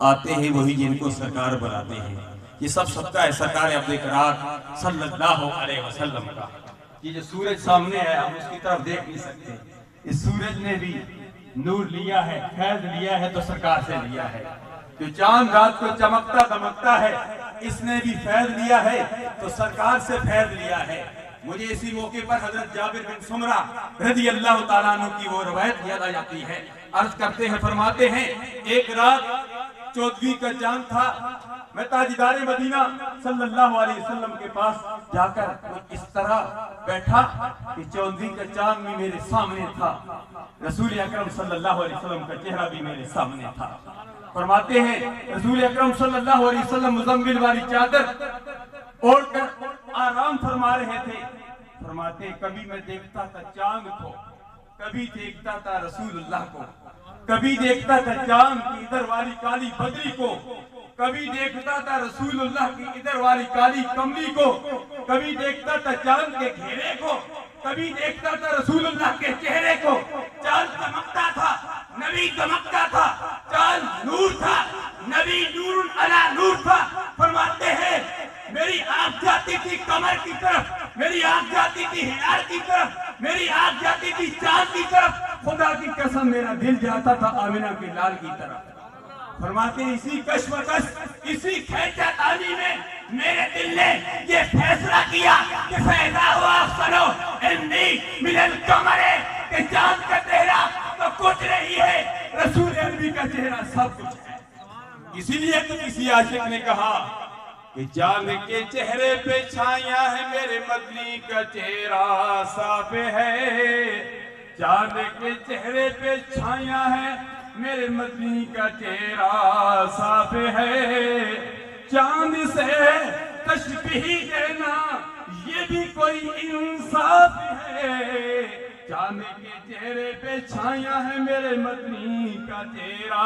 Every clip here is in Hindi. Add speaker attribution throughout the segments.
Speaker 1: आते हैं वही जिनको सरकार बनाते हैं। ये सब सबका है सरकार अपने करार सल्लल्लाहु अलैहि वसल्लम का। ये जो सूरज सामने है हम उसकी तरफ देख नहीं सकते, इस सूरज ने भी नूर लिया है, फैज लिया है तो सरकार से लिया है। जो चांद रात को चमकता दमकता है इसने भी फैज लिया है तो सरकार से फैज लिया है। मुझे इसी मौके पर हजरत जाबिर बिन सुमरा रज़ी अल्लाह तआला अन्हु की वो रवायत याद आ जाती है। अर्ज करते हैं, फरमाते हैं, एक रात 14वीं का चांद था, मैं ताजदार मदीना सल्लल्लाहु अलैहि वसल्लम के पास जाकर इस तरह बैठा कि 14वीं का चांद भी मेरे सामने था, रसूल अकरम सल्लल्लाहु अलैहि वसल्लम का चेहरा भी मेरे सामने था। फरमाते हैं रसूल अकरम सल्लल्लाहु अलैहि वसल्लम मुज़म्मिल वाली चादर ओढ़कर आराम फरमा रहे थे। फरमाते कभी मैं देखता था चांद को, कभी देखता था रसूलुल्लाह को, कभी देखता था चांद की इधर वाली काली बदरी को, कभी देखता था रसूलुल्लाह की इधर वाली काली कमली को, कभी देखता था चांद के घेरे को, कभी देखता था रसूलुल्लाह के चेहरे को। चांद चमकता था, नबी चमकता था, चांद नूर था, नबी नूरुन अला नूर था। फरमाते हैं मेरी आंख जाती थी कमर की तरफ, मेरी आंख जाती थी हिलाल की तरफ, मेरी आंख जाती थी चांद की तरफ। खुदा की कसम मेरा दिल जाता था आमिना के लाल की तरफ। फरमाते इसी कश्मकश, इसी खैंचातानी में मेरे दिल ने ये फैसला किया कि फैजा हुआ सनो इन्नी मिनल कमरे, कि चांद का चेहरा तो कुछ नहीं है, रसूल नबी का चेहरा सब कुछ है। इसीलिए तो किसी आशिक ने कहा कि चांद के चेहरे पे छाया है, मेरे मदनी का चेहरा साफ है। चांद के चेहरे पे छाया है, मेरे मदनी का चेहरा साफ है। चांद से तशबीह देना ये भी कोई इंसाफ है। चांद के चेहरे पे छाया है, मेरे मदनी का चेहरा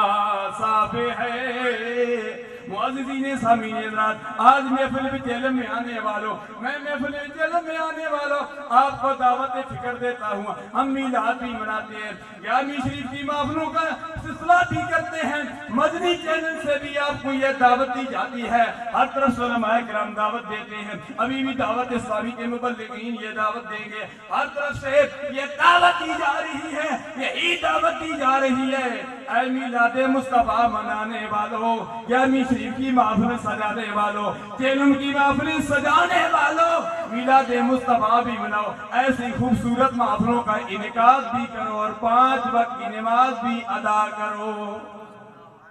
Speaker 1: साफ है। मुअज़्ज़िज़ीन सामीन हज़रात, आज महफ़िल विचेलम में आने वालों, मैं महफ़िल विचेलम में आने वालों आपको दावत फिक्र देता हूँ। हम मीलाद भी मनाते हैं, 11वीं शरीफ की महफ़िलों का सिलसिला भी करते हैं। मदनी चैनल से भी आपको यह दावत दी जाती है, हर तरफ से उलमाए किराम दावत देते हैं। अभी भी दावत इस्लामी के मुबल्लिगीन ये दावत देंगे, हर तरफ से ये दावत दी जा रही है, यही दावत दी जा रही है। ऐ मीलाद मुस्तफा मनाने वालों, 11वीं शरीफ की महफिल सजाने वालों, चेलम की महफिल सजाने वालों, मीलाद मुस्तफा भी मनाओ। ऐसी खूबसूरत महफिलों का इनेकाद भी करो और 5 वक्त की नमाज भी अदा करो।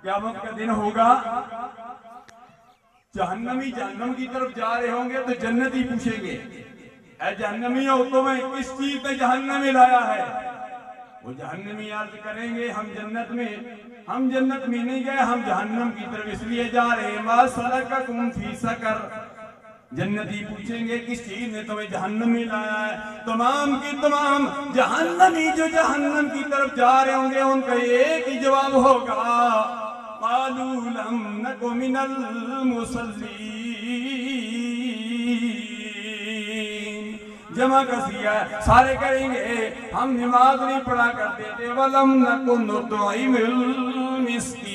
Speaker 1: क़यामत का दिन होगा, जहन्नमी जहन्नम की तरफ जा रहे होंगे तो जन्नती पूछेंगे, ऐ जहन्नमी हो तुम्हें किस चीज ने जहन्नम में लाया है? वो जहन्नमी अर्ज करेंगे हम जन्नत में नहीं गए, हम जहन्नम की तरफ इसलिए जा रहे हैं। मा सलककुम फी सकर, जन्नती पूछेंगे किस चीज ने तुम्हें जहन्नम में लाया है? तमाम की तमाम जहन्नमी जो जहन्नम की तरफ जा रहे होंगे उनका एक ही जवाब होगा, क़ालू लम नकु मिनल मुसल्लीन। जमा कसिया सारे करेंगे हम नमाज नहीं पढ़ा करते थे, वलम नकु नुतइमुल मिस्कीन,